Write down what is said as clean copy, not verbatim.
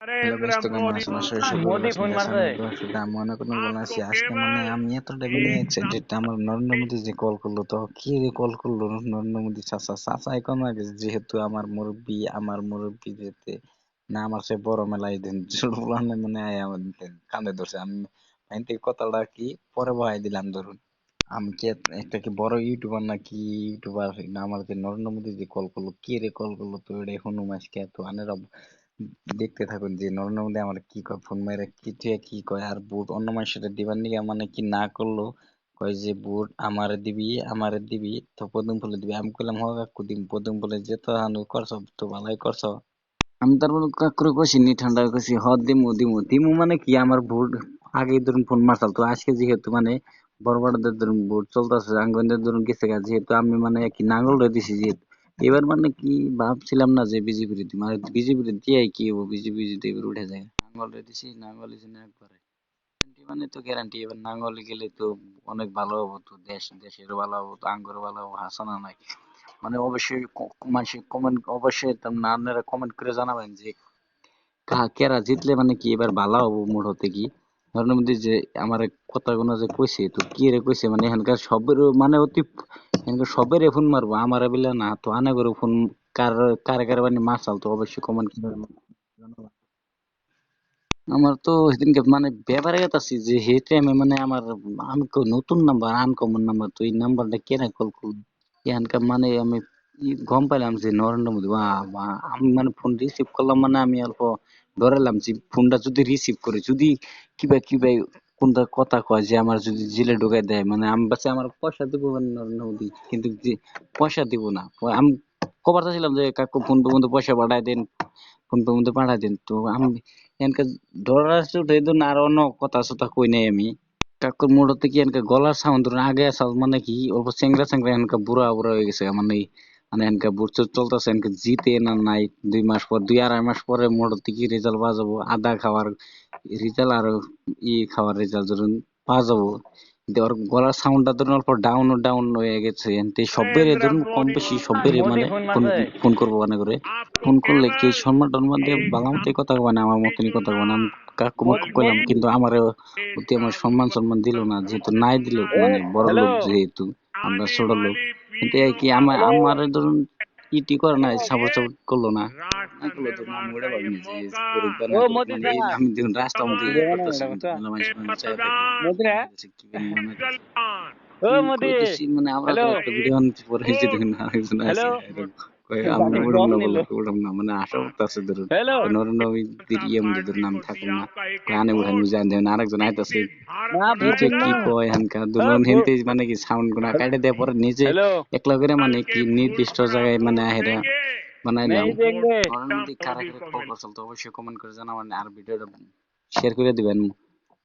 Hello guys, তো কেমন আছেন? আশা করি সকলে ভালো মোদি আছেন ফোন গাইস। মারছে। আমি দোয়া শুধু আমি মনে করে বলে আছি আজকে আমি এতটা মানে এক্সাইটেড। আমার নরেন্দ্র মোদী যে কল করলো, তো কি রে কল করলো নরেন্দ্র মোদী চাচা চাচা এখন আগে, যেহেতু আমার মুরব্বী যেতে না আমার সে বড় মেলায় দিন ছোট মানে আমার কান্দে ধরছে। আমি মাইন থেকে কথাটা কি পরে বহাই দিলাম। ধরুন আমি কি একটা কি বড় ইউটিউবার নাকি ইউটিউবার না, আমার যে নরেন্দ্র মোদী যে কল করলো, কি রে কল করলো, তো এটা এখন আজকে এত আনের দেখতে থাকুন যে নরেন্দ্র মোদী আমার কি কয়, ফোন মেরে কি কয়। আর বুট অন্য মানুষের দিবার নিগে মানে কি না করলো, কয় যে বুট আমারে দিবি তো পদুম ফুলে দিবি। আমি কইলাম হ কাকু দিম পদুম ফুলে, যে তো হানু করছ তো ভালাই করছ। আমি তারপর কাকুরে কইছি নি ঠান্ডা কইছি হ দিমু দিমু দিমু মানে কি আমার বুট আগে ধরুন ফোন মারতাল, তো আজকে যেহেতু মানে বড় বড়দের ধরুন বুট চলতেছে, আঙ্গনদের ধরুন গেছে গা, যেহেতু আমি মানে কি নাঙ্গল রে দিছি যেহেতু এবার মানে কি ভাবছিলাম না যে বিজেপির দিই, মানে বিজেপির দিয়ে কি হবো, বিজেপি যদি এবার উঠে যায়। নাঙ্গল রে দিছি, নাঙ্গল দিছি না একবারে গ্যারান্টি, মানে তো গ্যারান্টি এবার নাঙ্গলে গেলে তো অনেক ভালো হবো, তো দেশের ভালো হবো, তো আঙ্গর ভালো হবো, হাসানা নাই। মানে অবশ্যই মানুষ কমেন্ট, অবশ্যই আপনারা কমেন্ট করে জানাবেন যে কেরা জিতলে মানে কি এবার ভালো হবো মোট হতে কি। নরেন্দ্র মোদী যে আমার কথাগুলো যে কইছে, তো কি রে কইছে মানে এখানকার সবের মানে অতি এখানকার সবের ফোন মারবো আমার বিলা না, তো আনা করে ফোন কার কারে কারে মানে মারছাল, তো অবশ্যই কমেন্ট করে জানাবেন। আমার তো সেদিনকে মানে ব্যাপারে গেতাছি যে হে টাইমে মানে আমি নতুন নাম্বার, আনকমন নাম্বার, তো এই নাম্বারটা কেন কল করলো এখানকার মানে আমি গম পাইলাম যে নরেন্দ্র মোদী। আমি মানে ফোন রিসিভ করলাম, মানে আমি অল্প ডরালাম যে ফোনটা যদি রিসিভ করে যদি কিবা কোনটা কথা কয় যে আমার যদি জেলে ঢুকাই দেয়, মানে আমি বাসে আমার পয়সা দিব মানে নরেন্দ্র মোদী, কিন্তু যে পয়সা দিব না। আমি খবর চাইছিলাম যে কাকু ফোন পে মধ্যে পয়সা পাঠাই দেন, ফোন পে মধ্যে পাঠাই দেন, তো আমি এনকে ডরার আসছে উঠে দিন আর অন্য কথা সথা কই নাই আমি। কাকুর মোড়তে কি এনকে গলার সাউন্ড আগে সাউন্ড মানে কি অল্প চেংরা চেংরা এনকা বুড়া বুড়া হয়ে গেছে, মানে মানে এনকা বুড়তে চলতেছে, এনকে জিতে না নাই 2 মাস পর 2 আড়াই মাস পরে মোড়তে কি রেজাল্ট পাওয়া যাবো, আদা খাওয়ার রেজাল্ট আর খাওয়ার রেজাল্ট ধরুন পাওয়া যাবো। কিন্তু ওর গলার সাউন্ডটা ধরুন অল্প ডাউন ডাউন হয়ে গেছে, এনতে সবের ধরুন কম বেশি সবের মোদি মানে ফোন ফোন মারছে। ফোন করবো মানে করে ফোন করলে কি সম্মান টম্মান দিয়ে বালা মতোই কথা কয় না, আমার মতনই কথা কয় না। আমি কাকু মুকু কইলাম কিন্তু আমার অতি আমার সম্মান দিল না, যেহেতু নাই দিল মানে বড় হ্যালো লোক যেহেতু আমরা ছোট লোক, কিন্তু এই কি আমার ধরুন ইটি করে না, সাপোর্ট করলো না। না করলো তো আমি ওটা ভাবিনি যে করুক বা ও না করুক, মোদি মানে এই স্যার, আমি দেখুন রাস্তার মধ্যে দেবেন করতেছে, এটা কিন্তু কথা। মেলা মানুষ মানে চাই থাকে মোদি রে, মনে করছে কি বেন বানাইতেছে। ও মোদি। কইতেছি মানে আমরা হ্যালো তো একটা ভিডিও বানাইতে পরে এই যে দেখুন আরেকজন হ্যালো, আছে এরকম কয় আমি গাড়ি উড়াম ড্রপ না নিল। বলে, তো উড়াম না মানে আশা করতেছে ধরুন হ্যালো, নরেন্দ্র মোদীর মধ্যে ধরুন আমি থাকুন না, কয় আনে উড়ান জান দেন আরেকজন আইতাছে। না কি যে বুঝুন কি না। কয় এখানকার দুজন হেনতে মানে কি সাউন্ড গুলা কাটে দেয় পরে নিজে হ্যালো, একলা করে মানে কি নির্দিষ্ট জায়গায় মানে আহেরা नहीं বানাইলাম। देंगे। নরেন্দ্র মোদী কারা কারা কল করছিল, তো অবশ্যই কমেন্ট করে জানাবেন আর ভিডিওটা শেয়ার করে দিবেন।